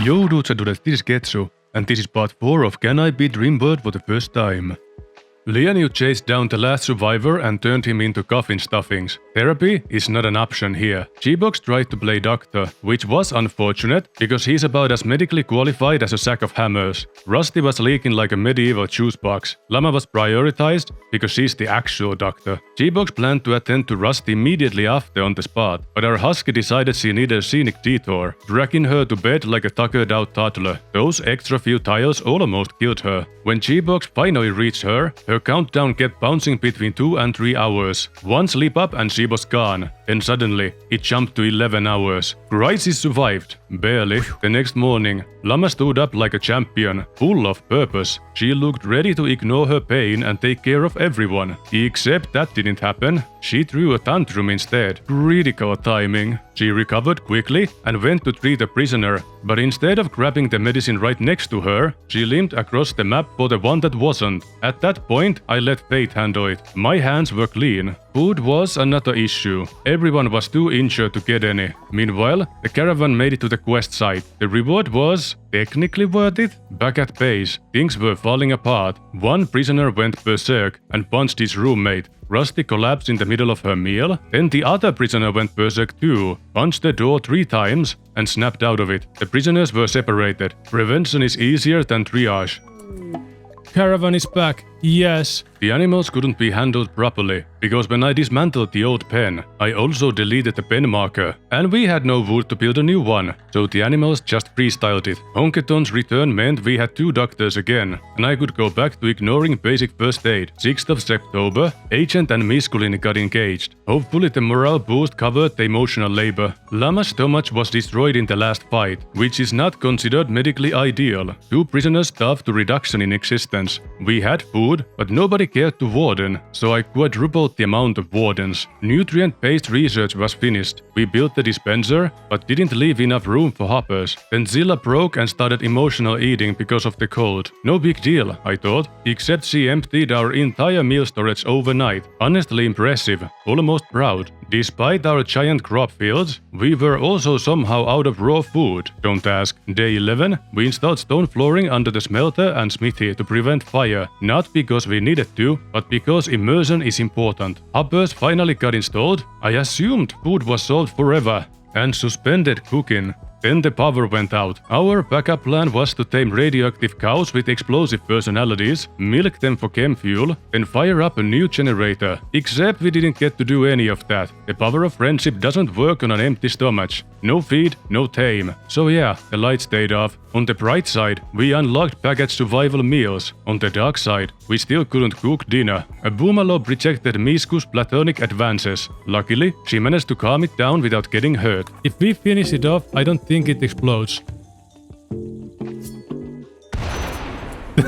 Yo dudes and dudettes, this is Ketchu, and this is part 4 of Can I Beat Rimworld for the first time. Lianyu chased down the last survivor and turned him into coffin stuffings. Therapy is not an option here. G-Box tried to play doctor, which was unfortunate, because he's about as medically qualified as a sack of hammers. Rusty was leaking like a medieval juice box. Llama was prioritized, because she's the actual doctor. G-Box planned to attend to Rusty immediately after on the spot, but our husky decided she needed a scenic detour, dragging her to bed like a tuckered out toddler. Those extra few tiles almost killed her. When G-Box finally reached her countdown kept bouncing between 2 and 3 hours. One sleep up and she was gone. Then suddenly, it jumped to 11 hours. Crisis survived. Barely. The next morning, Llama stood up like a champion, full of purpose. She looked ready to ignore her pain and take care of everyone. Except that didn't happen. She threw a tantrum instead. Critical timing. She recovered quickly and went to treat a prisoner, but instead of grabbing the medicine right next to her, she limped across the map for the one that wasn't. At that point, I let fate handle it. My hands were clean. Food was another issue. Everyone was too injured to get any. Meanwhile, the caravan made it to the quest site. The reward was technically worth it. Back at base, things were falling apart. One prisoner went berserk and punched his roommate. Rusty collapsed in the middle of her meal. Then the other prisoner went berserk too, punched the door 3 times and snapped out of it. The prisoners were separated. Prevention is easier than triage. Caravan is back. Yes. The animals couldn't be handled properly, because when I dismantled the old pen, I also deleted the pen marker, and we had no wood to build a new one, so the animals just freestyled it. Honketon's return meant we had 2 doctors again, and I could go back to ignoring basic first aid. 6th of September, Agent and Miskulin got engaged. Hopefully the morale boost covered the emotional labor. Llama's stomach was destroyed in the last fight, which is not considered medically ideal. 2 prisoners starved to reduction in existence. We had food, but nobody cared to warden, so I quadrupled the amount of wardens. Nutrient-based research was finished. We built the dispenser, but didn't leave enough room for hoppers. Then Zilla broke and started emotional eating because of the cold. No big deal, I thought, except she emptied our entire meal storage overnight. Honestly impressive, almost proud. Despite our giant crop fields, we were also somehow out of raw food. Don't ask. Day 11, we installed stone flooring under the smelter and smithy to prevent fire, not because we needed to, but because immersion is important. Hoppers finally got installed. I assumed food was solved forever, and suspended cooking. Then the power went out. Our backup plan was to tame radioactive cows with explosive personalities, milk them for chem fuel, then fire up a new generator. Except we didn't get to do any of that. The power of friendship doesn't work on an empty stomach. No feed, no tame. So yeah, the light stayed off. On the bright side, we unlocked packaged survival meals. On the dark side, we still couldn't cook dinner. A Boomalob rejected Misku's platonic advances. Luckily, she managed to calm it down without getting hurt. If we finish it off, I don't think it explodes.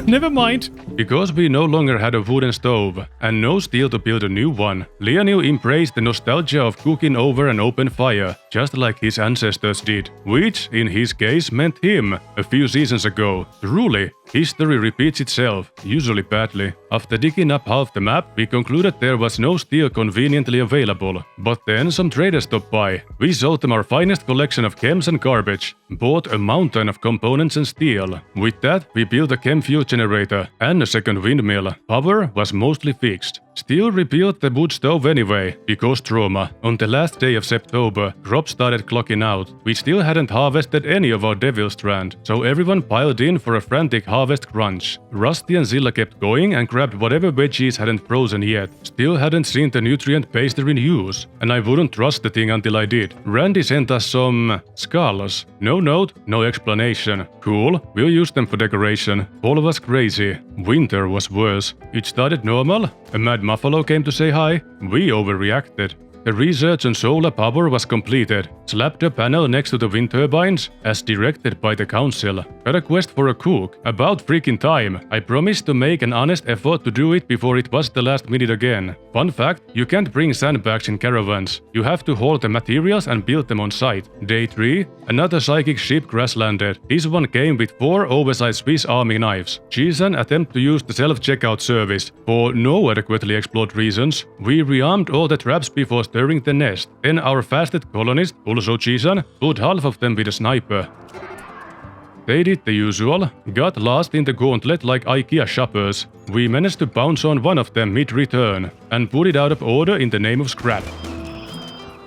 Never mind. Because we no longer had a wooden stove, and no steel to build a new one, Lianyu embraced the nostalgia of cooking over an open fire, just like his ancestors did, which, in his case, meant him, a few seasons ago. Truly, history repeats itself, usually badly. After digging up half the map, we concluded there was no steel conveniently available. But then some traders stopped by. We sold them our finest collection of chems and garbage, bought a mountain of components and steel. With that, we built a chem fuel generator and a second windmill. Power was mostly fixed. Still rebuilt the wood stove anyway, because trauma. On the last day of September, crops started clocking out. We still hadn't harvested any of our devil strand, so everyone piled in for a frantic harvest crunch. Rusty and Zilla kept going and grabbed whatever veggies hadn't frozen yet. Still hadn't seen the nutrient paster in use, and I wouldn't trust the thing until I did. Randy sent us some skulls. No note, no explanation. Cool, we'll use them for decoration. Paul was crazy. Winter was worse. It started normal. A mad Muffalo came to say hi. We overreacted. The research on solar power was completed. Slapped a panel next to the wind turbines, as directed by the council. Got a quest for a cook. About freaking time. I promised to make an honest effort to do it before it was the last minute again. Fun fact, you can't bring sandbags in caravans. You have to haul the materials and build them on site. Day 3, another psychic ship crash landed. This one came with 4 oversized Swiss Army knives. Jisan attempted to use the self-checkout service. For no adequately explored reasons, we rearmed all the traps before stirring the nest. Then our fasted colonist, also Jisan, put half of them with a sniper. They did the usual, got lost in the gauntlet like IKEA shoppers. We managed to bounce on one of them mid-return, and put it out of order in the name of scrap.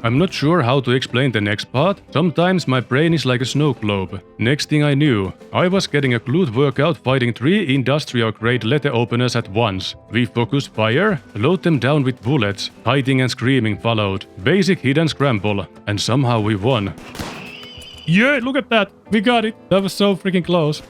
I'm not sure how to explain the next part, sometimes my brain is like a snow globe. Next thing I knew, I was getting a glute workout fighting 3 industrial-grade letter openers at once. We focused fire, load them down with bullets, hiding and screaming followed. Basic hit and scramble, and somehow we won. Yeah, look at that! We got it! That was so freaking close.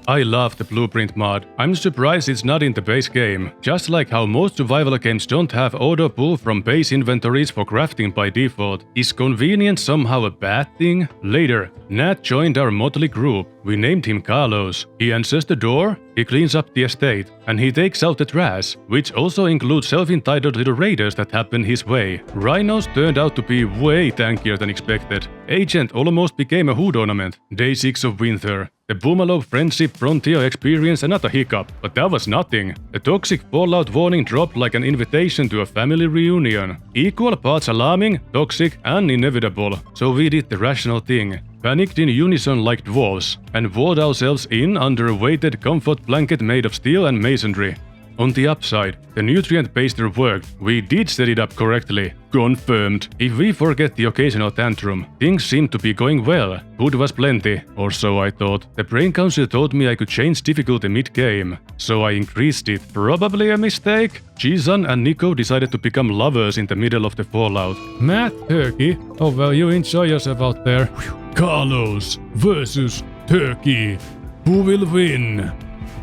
I love the blueprint mod. I'm surprised it's not in the base game. Just like how most survival games don't have auto pull from base inventories for crafting by default. Is convenience somehow a bad thing? Later, Nat joined our motley group. We named him Carlos. He answers the door, he cleans up the estate, and he takes out the trash, which also includes self-entitled little raiders that happen his way. Rhinos turned out to be way tankier than expected. Agent almost became a hood ornament. Day 6 of winter. The Boomaloo Friendship Frontier experienced another hiccup, but that was nothing. A toxic fallout warning dropped like an invitation to a family reunion. Equal parts alarming, toxic, and inevitable, so we did the rational thing. Panicked in unison like dwarves, and walled ourselves in under a weighted comfort blanket made of steel and masonry. On the upside, the nutrient baster worked. We did set it up correctly. Confirmed. If we forget the occasional tantrum, things seemed to be going well. Food was plenty, or so I thought. The brain council told me I could change difficulty mid-game, so I increased it. Probably a mistake? Jizan and Nico decided to become lovers in the middle of the fallout. Matt Turkey? Oh well, you enjoy yourself out there. Carlos versus Turkey. Who will win?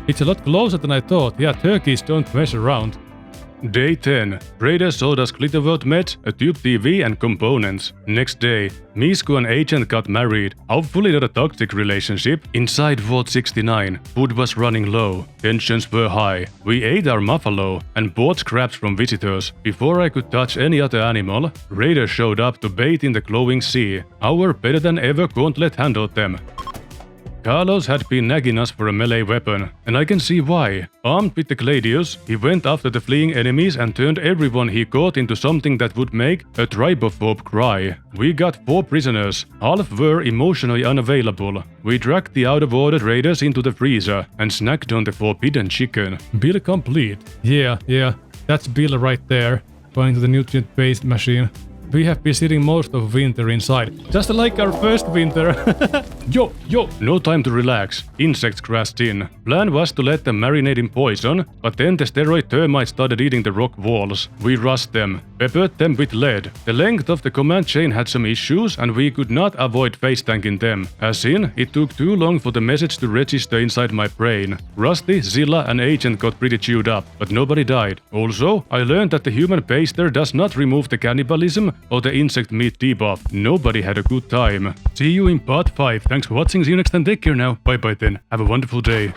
It's a lot closer than I thought. Yeah, turkeys don't mess around. Day 10. Raiders sold us Glitterworld meds, a tube TV and components. Next day, Misku and Agent got married. Hopefully not a toxic relationship. Inside Vault 69, food was running low. Tensions were high. We ate our buffalo and bought scraps from visitors. Before I could touch any other animal, raiders showed up to bathe in the glowing sea. Our better-than-ever gauntlet handled them. Carlos had been nagging us for a melee weapon, and I can see why. Armed with the gladius, he went after the fleeing enemies and turned everyone he caught into something that would make a tribophobe cry. We got 4 prisoners, half were emotionally unavailable. We dragged the out-of-order raiders into the freezer and snacked on the forbidden chicken. Bill complete. Yeah, that's Bill right there, going to the nutrient-based machine. We have been sitting most of winter inside, just like our first winter. Yo! No time to relax. Insects crashed in. Plan was to let them marinate in poison, but then the steroid termites started eating the rock walls. We rushed them, peppered them with lead. The length of the command chain had some issues, and we could not avoid face tanking them. As in, it took too long for the message to register inside my brain. Rusty, Zilla, and Agent got pretty chewed up, but nobody died. Also, I learned that the human baster does not remove the cannibalism or the insect meat debuff. Nobody had a good time. See you in part 5. Thanks for watching, see you next time, take care now. Bye bye then, have a wonderful day.